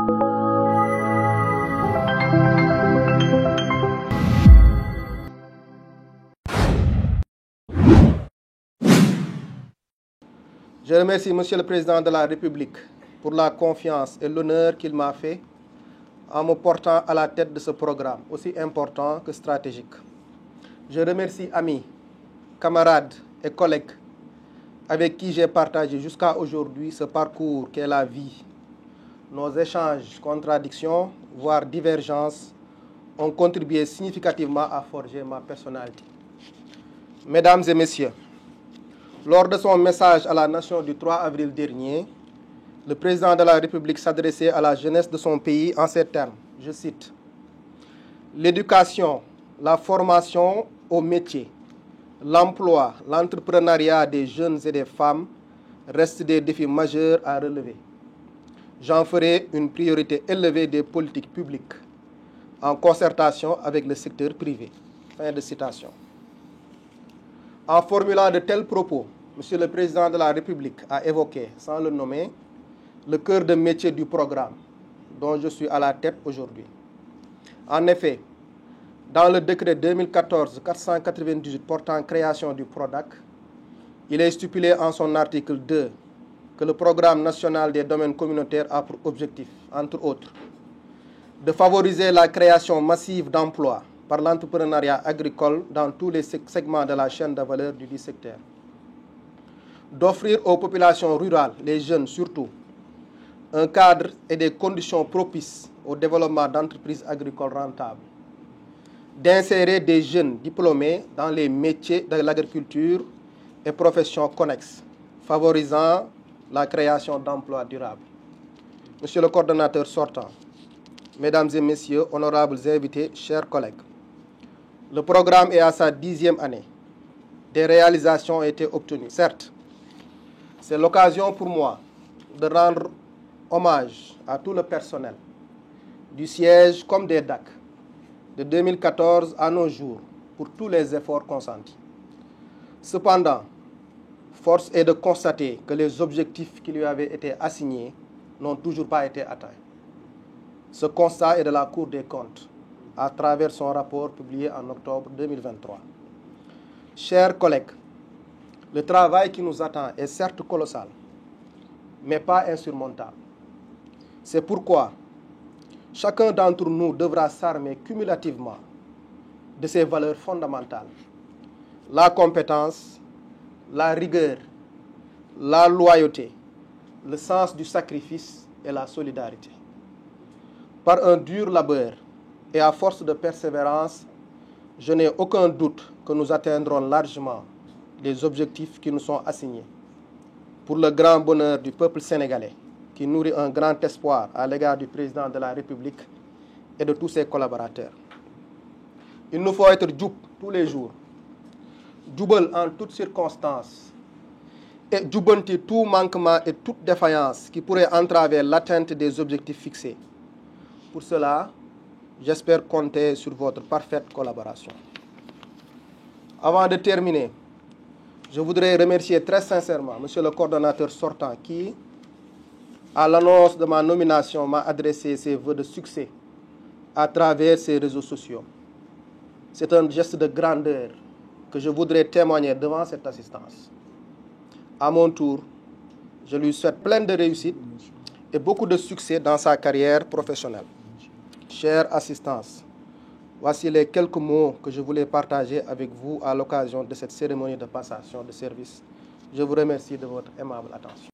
Je remercie Monsieur le Président de la République pour la confiance et l'honneur qu'il m'a fait en me portant à la tête de ce programme, aussi important que stratégique. Je remercie amis, camarades et collègues avec qui j'ai partagé jusqu'à aujourd'hui ce parcours qu'est la vie. Nos échanges, contradictions, voire divergences ont contribué significativement à forger ma personnalité. Mesdames et messieurs, lors de son message à la nation du 3 avril dernier, le président de la République s'adressait à la jeunesse de son pays en ces termes, je cite, « L'éducation, la formation au métier, l'emploi, l'entrepreneuriat des jeunes et des femmes restent des défis majeurs à relever. J'en ferai une priorité élevée des politiques publiques en concertation avec le secteur privé. » Fin de citation. En formulant de tels propos, Monsieur le Président de la République a évoqué, sans le nommer, le cœur de métier du programme dont je suis à la tête aujourd'hui. En effet, dans le décret 2014-498 portant création du PRODAC, il est stipulé en son article 2 que le programme national des domaines communautaires a pour objectif, entre autres, de favoriser la création massive d'emplois par l'entrepreneuriat agricole dans tous les segments de la chaîne de valeur du secteur, d'offrir aux populations rurales, les jeunes surtout, un cadre et des conditions propices au développement d'entreprises agricoles rentables, d'insérer des jeunes diplômés dans les métiers de l'agriculture et professions connexes, favorisant la création d'emplois durables. Monsieur le coordonnateur sortant, Mesdames et Messieurs, honorables invités, chers collègues, le programme est à sa 10e année. Des réalisations ont été obtenues. Certes, c'est l'occasion pour moi de rendre hommage à tout le personnel du siège comme des DAC de 2014 à nos jours pour tous les efforts consentis. Cependant, force est de constater que les objectifs qui lui avaient été assignés n'ont toujours pas été atteints. Ce constat est de la Cour des comptes à travers son rapport publié en octobre 2023. Chers collègues, le travail qui nous attend est certes colossal, mais pas insurmontable. C'est pourquoi chacun d'entre nous devra s'armer cumulativement de ses valeurs fondamentales, la compétence, la rigueur, la loyauté, le sens du sacrifice et la solidarité. Par un dur labeur et à force de persévérance, je n'ai aucun doute que nous atteindrons largement les objectifs qui nous sont assignés pour le grand bonheur du peuple sénégalais qui nourrit un grand espoir à l'égard du président de la République et de tous ses collaborateurs. Il nous faut être djoub tous les jours, djoubal en toutes circonstances et djoubanti tout manquement et toute défaillance qui pourrait entraver l'atteinte des objectifs fixés. Pour cela, j'espère compter sur votre parfaite collaboration. Avant de terminer, je voudrais remercier très sincèrement Monsieur le coordonnateur sortant qui, à l'annonce de ma nomination, m'a adressé ses vœux de succès à travers ses réseaux sociaux. C'est un geste de grandeur que je voudrais témoigner devant cette assistance. À mon tour, je lui souhaite plein de réussite et beaucoup de succès dans sa carrière professionnelle. Chère assistance, voici les quelques mots que je voulais partager avec vous à l'occasion de cette cérémonie de passation de service. Je vous remercie de votre aimable attention.